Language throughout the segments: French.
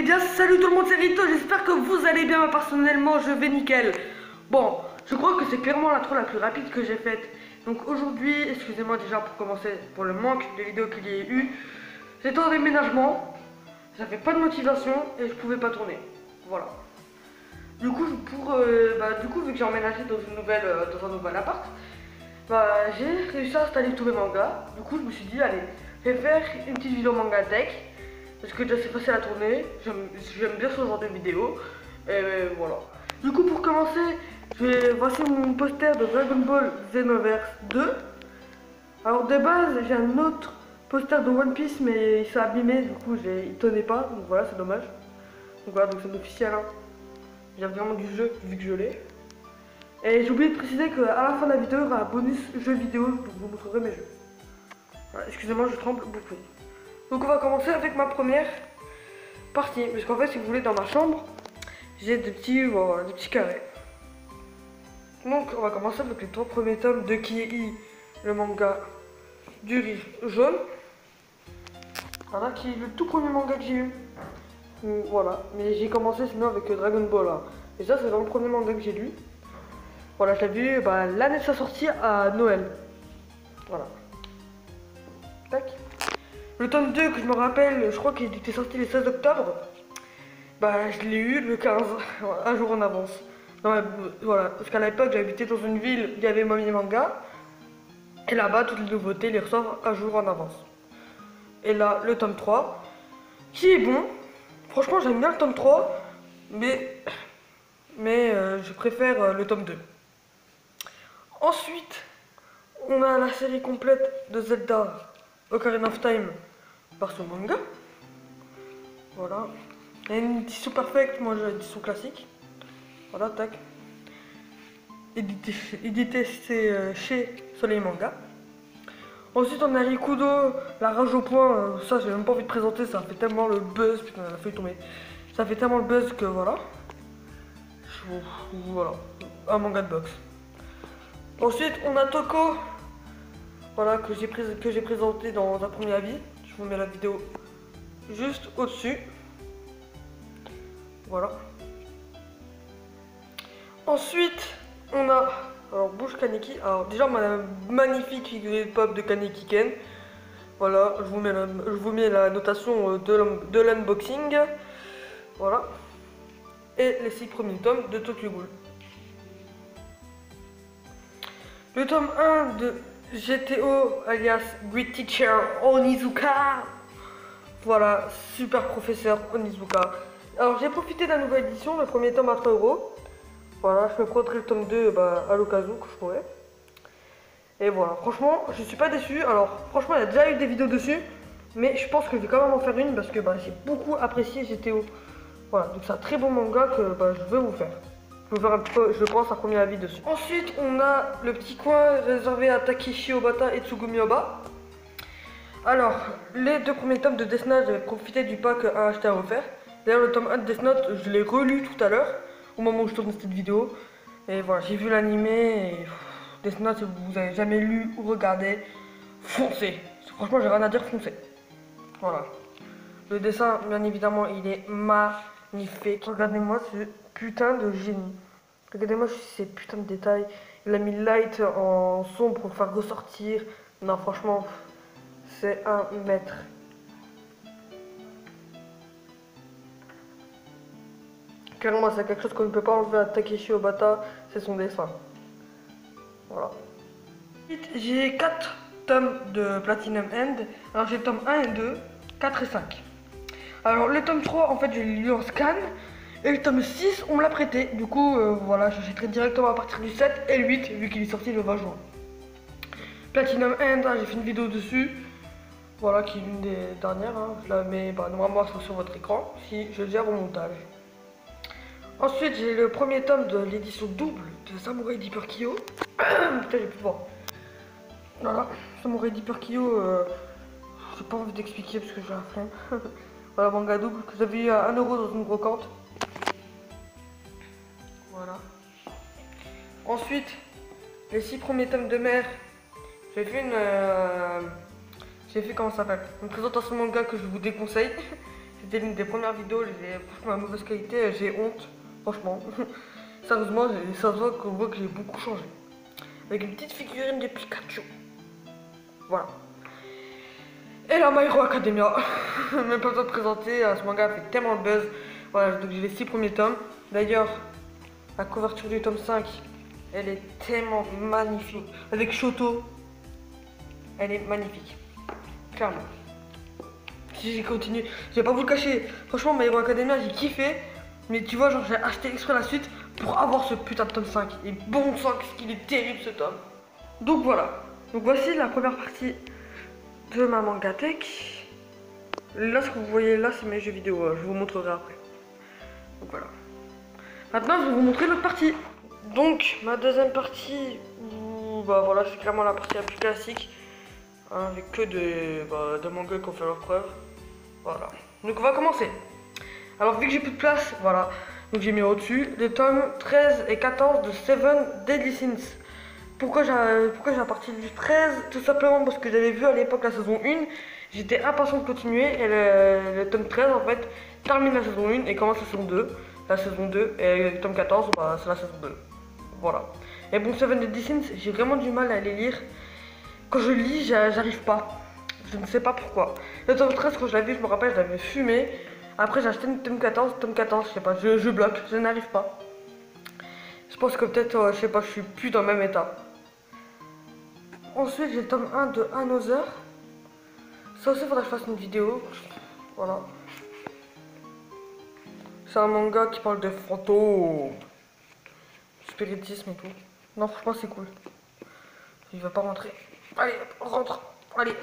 Eh bien salut tout le monde, c'est Rito, j'espère que vous allez bien. Personnellement je vais nickel. Bon, je crois que c'est clairement l'intro la plus rapide que j'ai faite. Donc aujourd'hui, excusez-moi déjà pour commencer pour le manque de vidéos qu'il y a eu. J'étais en déménagement, j'avais pas de motivation et je pouvais pas tourner. Voilà. Du coup, vu que j'ai emménagé dans dans un nouvel appart, j'ai réussi à installer tous mes mangas. Du coup je me suis dit allez, je vais faire une petite vidéo manga tech. Parce que déjà c'est facile à tourner, j'aime bien ce genre de vidéo. Et voilà. Du coup pour commencer, voici mon poster de Dragon Ball Xenoverse 2. Alors de base j'ai un autre poster de One Piece mais il s'est abîmé, du coup il tenait pas, donc voilà c'est dommage. Donc voilà, donc c'est officiel hein. J'ai vraiment du jeu vu que je l'ai. Et j'ai oublié de préciser qu'à la fin de la vidéo il y aura un bonus jeu vidéo, donc je vous montrerai mes jeux. Voilà, excusez-moi je tremble beaucoup. Donc on va commencer avec ma première partie, parce qu'en fait si vous voulez dans ma chambre, j'ai des petits carrés. Donc on va commencer avec les 3 premiers tomes de Kei, le manga du riz jaune. Voilà, qui est le tout premier manga que j'ai eu. Voilà, mais j'ai commencé sinon avec Dragon Ball hein. Et ça c'est vraiment le premier manga que j'ai lu. Voilà, je l'ai vu l'année de sa sortie à Noël. Voilà. Tac. Le tome 2 que je me rappelle, je crois qu'il était sorti le 16 octobre. Je l'ai eu le 15, un jour en avance. Non, mais, voilà, parce qu'à l'époque j'habitais dans une ville où il y avait Mami Manga. Et là-bas, toutes les nouveautés les reçoivent un jour en avance. Et là, le tome 3, qui est bon. Franchement, j'aime bien le tome 3, mais je préfère le tome 2. Ensuite, on a la série complète de Zelda Ocarina of Time par ce manga. Voilà. Il y a une édition perfecte, moi j'ai l'édition classique. Voilà, tac. Édité chez Soleil Manga. Ensuite on a Rikudo, la rage au point, ça j'ai même pas envie de présenter, ça fait tellement le buzz, putain la feuille tombée. Ça fait tellement le buzz que voilà. Voilà, un manga de boxe. Ensuite on a Toko, voilà, que j'ai présenté dans un premier avis. Je vous mets la vidéo juste au-dessus. Voilà. Ensuite, on a Bush Kaneki. Alors déjà, on a la magnifique figurine pop de Kaneki Ken. Voilà, je vous mets la notation de l'unboxing. Voilà. Et les 6 premiers tomes de Tokyo Ghoul. Le tome 1 de GTO alias Great Teacher Onizuka. Voilà, super professeur Onizuka. Alors j'ai profité de la nouvelle édition, le premier tome à 3 €. Voilà, je me prendrai le tome 2 à l'occasion que je pourrais. Et voilà, franchement, je suis pas déçu. Alors franchement, il y a déjà eu des vidéos dessus, mais je pense que je vais quand même en faire une parce que j'ai beaucoup apprécié GTO. Voilà, donc c'est un très bon manga que je veux vous faire. Je vais faire un peu, je pense, un premier avis dessus. Ensuite, on a le petit coin réservé à Takeshi Obata et Tsugumi Oba. Alors, les 2 premiers tomes de Death Note, j'avais profité du pack à acheter à offert. D'ailleurs, le tome 1 de Death Note, je l'ai relu tout à l'heure, au moment où je tournais cette vidéo. Et voilà, j'ai vu l'animé et Death Note, si vous avez jamais lu ou regardé, foncez. Franchement, j'ai rien à dire, foncez. Voilà. Le dessin, bien évidemment, il est magnifique. Regardez-moi ce putain de génie. Regardez-moi ces putains de détails. Il a mis le light en sombre pour faire ressortir. Non, franchement, c'est un maître. Clairement, c'est quelque chose qu'on ne peut pas enlever à Takeshi Obata, c'est son dessin. Voilà. J'ai 4 tomes de Platinum End. Alors j'ai le tome 1 et 2, 4 et 5. Alors le tome 3, en fait, je l'ai lu en scan. Et le tome 6, on me l'a prêté. Du coup, voilà, j'achèterai directement à partir du 7 et le 8, vu qu'il est sorti le 20 juin. Platinum End, hein, j'ai fait une vidéo dessus. Voilà, qui est l'une des dernières. Hein. Je la mets normalement sur votre écran, si je gère au montage. Ensuite, j'ai le premier tome de l'édition double de Samurai Deeper Kyo. Putain, j'ai plus de voix. Voilà, Samurai Deeper Kyo, j'ai pas envie d'expliquer parce que j'ai la flemme. Voilà, manga double que j'avais eu à 1 € dans une brocante. Voilà. Ensuite, les 6 premiers tomes de mer. J'ai fait comment ça s'appelle, une présentation manga que je vous déconseille. C'était l'une des premières vidéos, franchement, la mauvaise qualité, j'ai honte, franchement. Sérieusement, ça se voit qu'on voit que j'ai beaucoup changé. Avec une petite figurine de Pikachu. Voilà. Et la My Hero Academia. Même pas besoin de présenter, ce manga a fait tellement de buzz. Voilà, donc j'ai les 6 premiers tomes. D'ailleurs, la couverture du tome 5, elle est tellement magnifique. Avec Shoto, elle est magnifique. Clairement. Si j'ai continué, je vais pas vous le cacher. Franchement, My Hero Academia, j'ai kiffé. Mais tu vois, genre, j'ai acheté exprès la suite pour avoir ce putain de tome 5. Et bon sang, qu'est-ce qu'il est terrible ce tome. Donc voilà. Donc voici la première partie de ma mangatech. Là, ce que vous voyez là, c'est mes jeux vidéo. Je vous montrerai après. Donc voilà. Maintenant, je vais vous montrer l'autre partie. Donc, ma deuxième partie, bah voilà, c'est clairement la partie la plus classique. Hein, avec que des mangas qui ont fait leurs preuves. Voilà. Donc, on va commencer. Alors, vu que j'ai plus de place, voilà. Donc, j'ai mis au-dessus les tomes 13 et 14 de Seven Deadly Sins. Pourquoi j'ai la partie du 13? Tout simplement parce que j'avais vu à l'époque la saison 1. J'étais impatient de continuer. Et le tome 13, en fait, termine la saison 1 et commence la saison 2. La saison 2 et le tome 14, bah, c'est la saison 2. Voilà. Et bon, Seven Deadly Sins, j'ai vraiment du mal à les lire. Quand je lis, j'arrive pas. Je ne sais pas pourquoi. Le tome 13, quand je l'avais vu, je me rappelle, je l'avais fumé. Après, j'ai acheté le tome 14, je sais pas, je bloque, je n'arrive pas. Je pense que peut-être, je sais pas, je suis plus dans le même état. Ensuite, j'ai le tome 1 de Another. Ça aussi, il faudra que je fasse une vidéo. Voilà. C'est un manga qui parle de fantômes, spiritisme et tout. Non, franchement, c'est cool. Il va pas rentrer. Allez, rentre. Allez.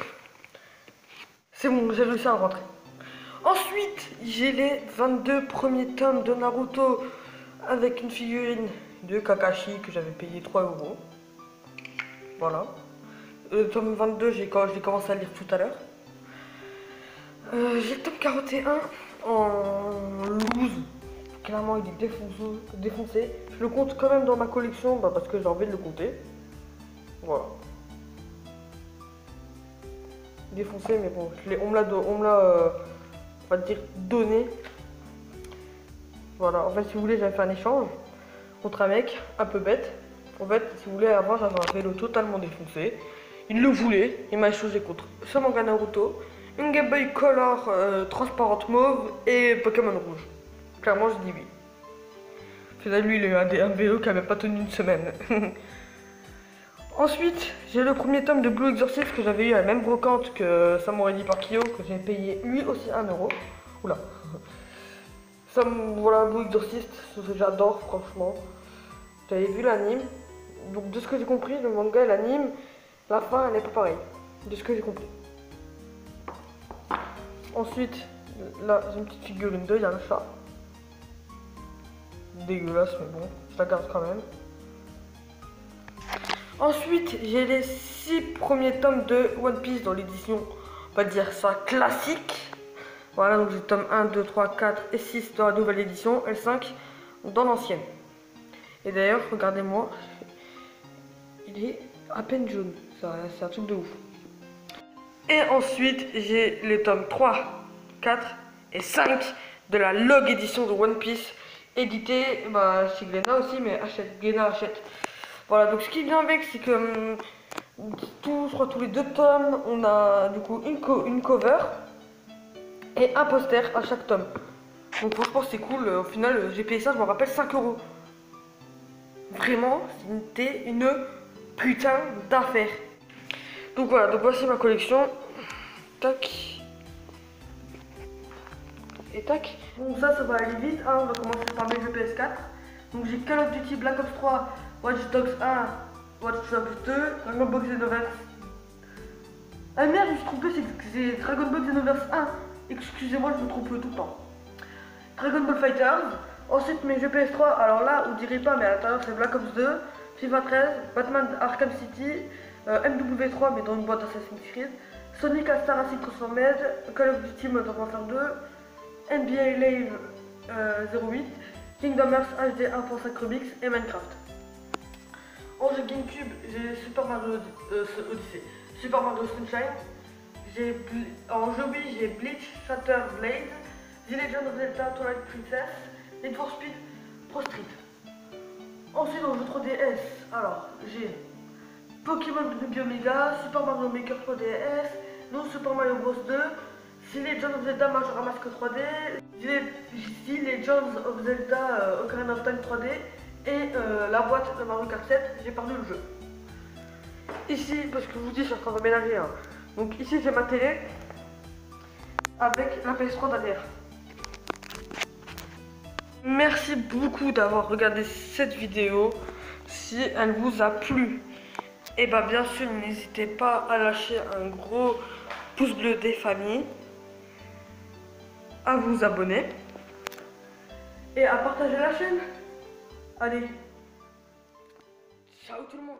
C'est bon, j'ai réussi à rentrer. Ensuite, j'ai les 22 premiers tomes de Naruto avec une figurine de Kakashi que j'avais payé 3 €. Voilà. Le tome 22, j'ai commencé à lire tout à l'heure. J'ai le tome 41 en loose. Clairement, il est défoncé. Je le compte quand même dans ma collection parce que j'ai envie de le compter. Voilà. Défoncé, mais bon, on me l'a on va dire donné. Voilà, en fait, si vous voulez, j'avais fait un échange contre un mec un peu bête. En fait, si vous voulez, avant, j'avais un vélo totalement défoncé. Il le voulait, il m'a échangé contre ce manga Naruto, une Game Boy Color transparente mauve et Pokémon rouge. Clairement, je dis oui. Finalement, lui, il a eu un vélo qui n'avait pas tenu une semaine. Ensuite, j'ai le premier tome de Blue Exorcist que j'avais eu à la même brocante que Samurai par Kyo, que j'ai payé lui aussi 1 €. Oula. Voilà, Blue Exorcist, j'adore franchement. J'avais vu l'anime. Donc de ce que j'ai compris, le manga et l'anime, la fin elle n'est pas pareille. De ce que j'ai compris. Ensuite, là j'ai une petite figurine de Yamcha. Dégueulasse mais bon, je la garde quand même. Ensuite, j'ai les 6 premiers tomes de One Piece dans l'édition, on va dire ça, classique. Voilà, donc j'ai le tome 1, 2, 3, 4 et 6 dans la nouvelle édition, et le 5 dans l'ancienne. Et d'ailleurs, regardez-moi, il est à peine jaune, c'est un truc de ouf. Et ensuite, j'ai les tomes 3, 4 et 5 de la log édition de One Piece, édité chez Glénat aussi, mais Glénat achète. Voilà, donc ce qui est bien avec, c'est que je crois tous les 2 tomes, on a du coup une cover et un poster à chaque tome. Donc franchement c'est cool, au final j'ai payé ça, je me rappelle 5 €. Vraiment, c'était une putain d'affaire. Donc voilà, donc voici ma collection. Tac. Et tac. Bon ça va aller vite, hein. On va commencer par mes jeux PS4. Donc j'ai Call of Duty Black Ops 3, Watch Dogs 1, Watch Dogs 2, Dragon Ball Xenoverse. Ah merde, je me suis trompé, c'est Dragon Ball Xenoverse 1. Excusez-moi, je me trompe tout le temps. Dragon Ball Fighters. Ensuite mes jeux PS3, alors là, vous direz pas, mais à l'intérieur c'est Black Ops 2, FIFA 13, Batman Arkham City, MW3 mais dans une boîte Assassin's Creed, Sonic Star Acid Transformed, Call of Duty Modern Warfare 2, NBA Live 08, Kingdom Hearts HD 1.5 Rubix et Minecraft. En jeu GameCube, j'ai Super Mario Odyssey, Super Mario Sunshine. En jeu Wii, j'ai Bleach, Shatter Blade, The Legend of Zelda Twilight Princess, Need for Speed Pro Street. Ensuite, dans le jeu 3DS, alors j'ai Pokémon Ruby Omega, Super Mario Maker 3DS, No Super Mario Bros 2, The Legend of Zelda Majora Mask 3D, The Legends of Zelda Ocarina of Time 3D et la boîte de Mario Kart 7. J'ai perdu le jeu. Ici, parce que je vous dis, je suis en train de ménager. Hein. Donc ici, j'ai ma télé avec la PS3 derrière. Merci beaucoup d'avoir regardé cette vidéo. Si elle vous a plu, et bien sûr, n'hésitez pas à lâcher un gros pouce bleu des familles, à vous abonner et à partager la chaîne. Allez, ciao tout le monde.